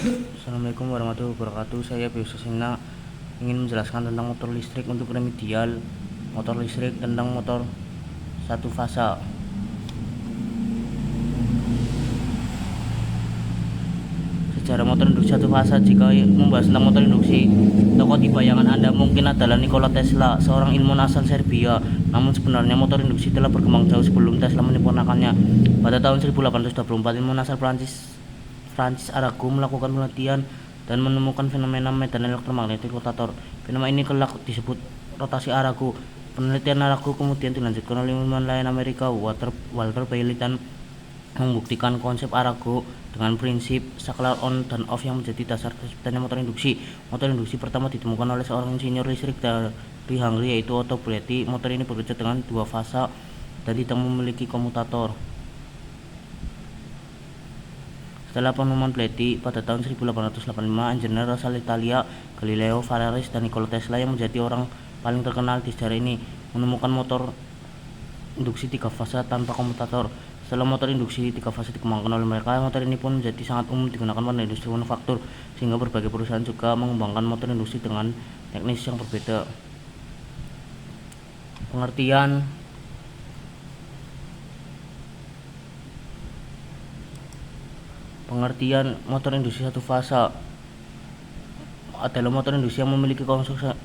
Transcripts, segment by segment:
Assalamualaikum warahmatullahi wabarakatuh. Saya Biasa Sina ingin menjelaskan tentang motor listrik untuk remedial motor listrik tentang motor satu fasa. Sejarah motor induksi satu fasa. Jika membahas tentang motor induksi, tokoh di bayangan Anda mungkin adalah Nikola Tesla, seorang ilmuwan asal Serbia. Namun sebenarnya motor induksi telah berkembang jauh sebelum Tesla menyempurnakannya. Pada tahun 1824, ilmuwan asal Francis Arago melakukan penelitian dan menemukan fenomena medan elektromagnetik rotator. Fenomena ini kelak disebut rotasi Arago. Penelitian Arago kemudian dilanjutkan oleh ilmuwan lain Amerika, Walter Bailey, dan membuktikan konsep Arago dengan prinsip saklar on dan off yang menjadi dasar terciptanya motor induksi. Motor induksi pertama ditemukan oleh seorang insinyur listrik dari Hungary, yaitu Otto Bretty. Motor ini bekerja dengan dua fasa dan tidak memiliki komutator. Setelah penemuan Bretty pada tahun 1885, engineer asal Italia Galileo Falaris dan Nikola Tesla, yang menjadi orang paling terkenal di sejarah ini, menemukan motor induksi tiga fasa tanpa komutator. Setelah motor induksi tiga fase dikembangkan oleh mereka, motor ini pun menjadi sangat umum digunakan pada industri manufaktur, sehingga berbagai perusahaan juga mengembangkan motor induksi dengan teknis yang berbeda. Pengertian motor induksi satu fasa adalah motor induksi yang memiliki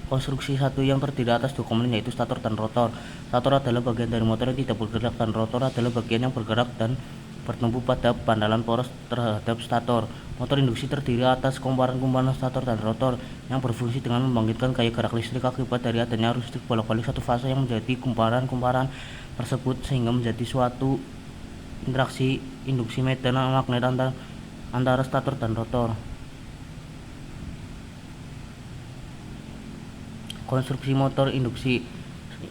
konstruksi satu yang terdiri atas dua komponen, yaitu stator dan rotor. Stator adalah bagian dari motor yang tidak bergerak, dan rotor adalah bagian yang bergerak dan bertumpu pada bantalan poros terhadap stator. Motor induksi terdiri atas kumparan-kumparan stator dan rotor yang berfungsi dengan membangkitkan gaya gerak listrik akibat dari adanya arus listrik bolak-balik satu fasa yang menjadi kumparan-kumparan tersebut, sehingga menjadi suatu interaksi induksi medan magnet antara stator dan rotor. Konstruksi motor induksi.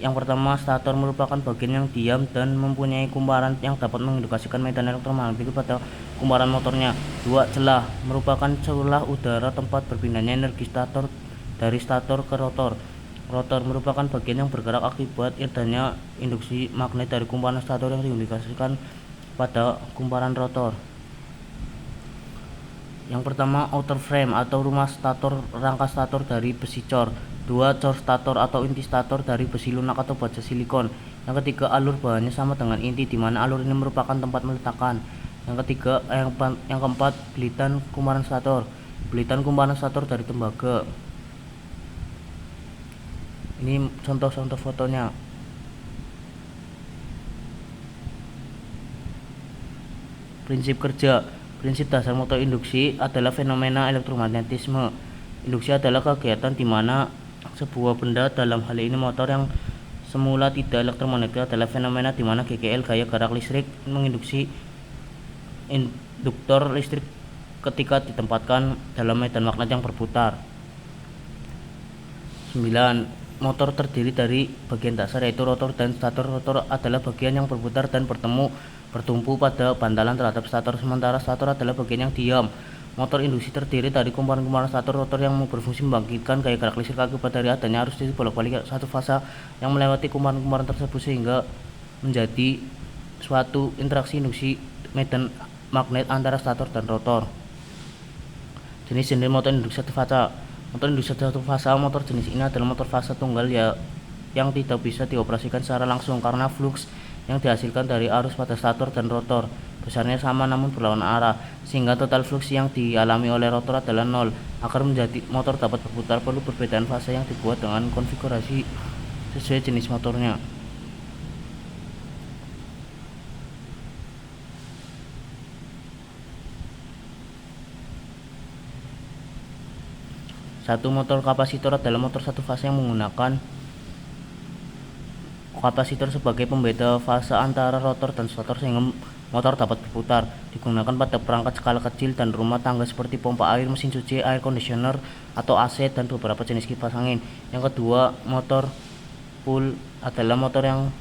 Yang pertama, stator merupakan bagian yang diam dan mempunyai kumparan yang dapat mengindukasikan medan elektromagnetik pada kumparan motornya. 2. Celah merupakan celah udara tempat berpindahnya energi stator dari stator ke rotor. Rotor merupakan bagian yang bergerak akibat adanya induksi magnet dari kumparan stator yang diindukasikan pada kumparan rotor. Yang pertama, outer frame atau rumah stator, rangka stator dari besi cor. 2. Cor stator atau inti stator dari besi lunak atau baja silikon. Yang ketiga, alur bahannya sama dengan inti, di mana alur ini merupakan tempat meletakkan. Yang keempat, belitan kumparan stator. Belitan kumparan stator dari tembaga. Ini contoh-contoh fotonya. Prinsip kerja. Prinsip dasar motor induksi adalah fenomena elektromagnetisme. Induksi adalah kegiatan di mana sebuah benda, dalam hal ini motor yang semula tidak elektromagnetik, adalah fenomena di mana GGL, gaya gerak listrik, menginduksi induktor listrik ketika ditempatkan dalam medan magnet yang berputar. 9. Motor terdiri dari bagian dasar, yaitu rotor dan stator. Rotor adalah bagian yang berputar dan bertumpu pada bantalan terhadap stator, sementara stator adalah bagian yang diam. Motor induksi terdiri dari kumparan-kumparan stator rotor yang berfungsi membangkitkan gaya gerak listrik akibat dari adanya arus listrik bolak-balik satu fasa yang melewati kumparan-kumparan tersebut, sehingga menjadi suatu interaksi induksi medan magnet antara stator dan rotor. Jenis-jenis motor induksi satu fasa. Motor induksi satu fasa, motor jenis ini adalah motor fasa tunggal yang tidak bisa dioperasikan secara langsung karena flux yang dihasilkan dari arus pada stator dan rotor besarnya sama namun berlawanan arah, sehingga total flux yang dialami oleh rotor adalah 0. Agar menjadi motor dapat berputar, perlu perbedaan fase yang dibuat dengan konfigurasi sesuai jenis motornya. Satu, motor kapasitor adalah motor satu fase yang menggunakan kapasitor sebagai pembeda fase antara rotor dan stator, sehingga motor dapat berputar. Digunakan pada perangkat skala kecil dan rumah tangga seperti pompa air, mesin cuci, air conditioner atau AC, dan beberapa jenis kipas angin. Yang kedua, motor pull adalah motor yang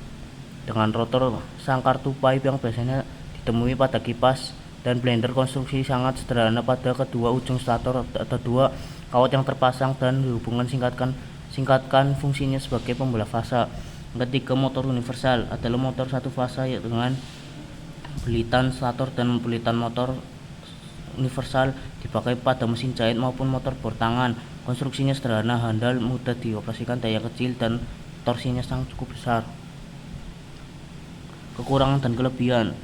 dengan rotor sangkar tupai yang biasanya ditemui pada kipas dan blender. Konstruksi sangat sederhana pada kedua ujung stator ada dua kawat yang terpasang dan dihubungkan singkatkan fungsinya sebagai pembelah fasa. Yang ketiga, motor universal adalah motor satu fasa dengan belitan stator dan belitan motor universal, dipakai pada mesin jahit maupun motor bor tangan. Konstruksinya sederhana, handal, mudah dioperasikan, daya kecil, dan torsinya sangat cukup besar. Kekurangan dan kelebihan.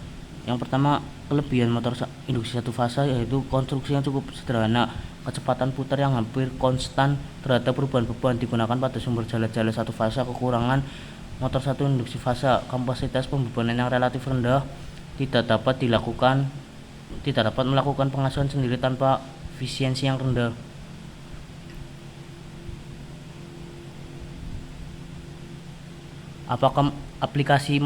Yang pertama, kelebihan motor induksi satu fasa yaitu konstruksinya cukup sederhana, kecepatan putar yang hampir konstan terhadap perubahan beban digunakan pada sumber jala-jala satu fasa. Kekurangan motor satu induksi fasa, kapasitas pembebanan yang relatif rendah, tidak dapat melakukan pengasuhan sendiri tanpa efisiensi yang rendah. Apakah aplikasi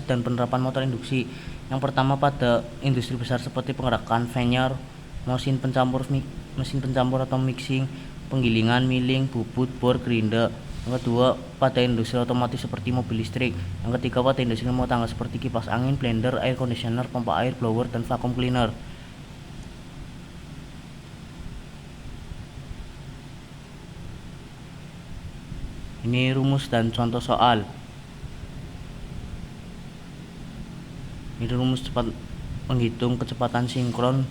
dan penerapan motor induksi? Yang pertama, pada industri besar seperti penggerakkan conveyor, mesin pencampur atau mixing, penggilingan, milling, bubut, bor, gerinda. Yang kedua, pada industri otomotif seperti mobil listrik. Yang ketiga, pada industri rumah tangga seperti kipas angin, blender, air conditioner, pompa air, blower, dan vacuum cleaner. Ini rumus dan contoh soal. Ini rumus cepat menghitung kecepatan sinkron,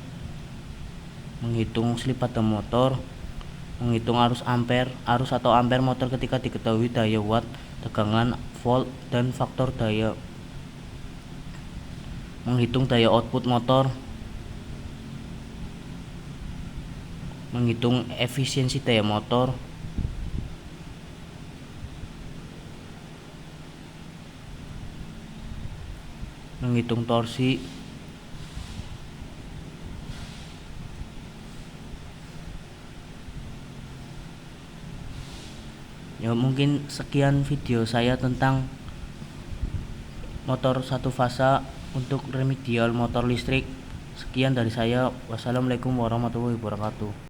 menghitung slip pada motor, menghitung arus atau ampere motor ketika diketahui daya watt, tegangan, volt, dan faktor daya. Menghitung daya output motor, menghitung efisiensi daya motor, menghitung torsi, ya. Mungkin sekian video saya tentang motor satu fasa untuk remedial motor listrik. Sekian dari saya. Wassalamualaikum warahmatullahi wabarakatuh.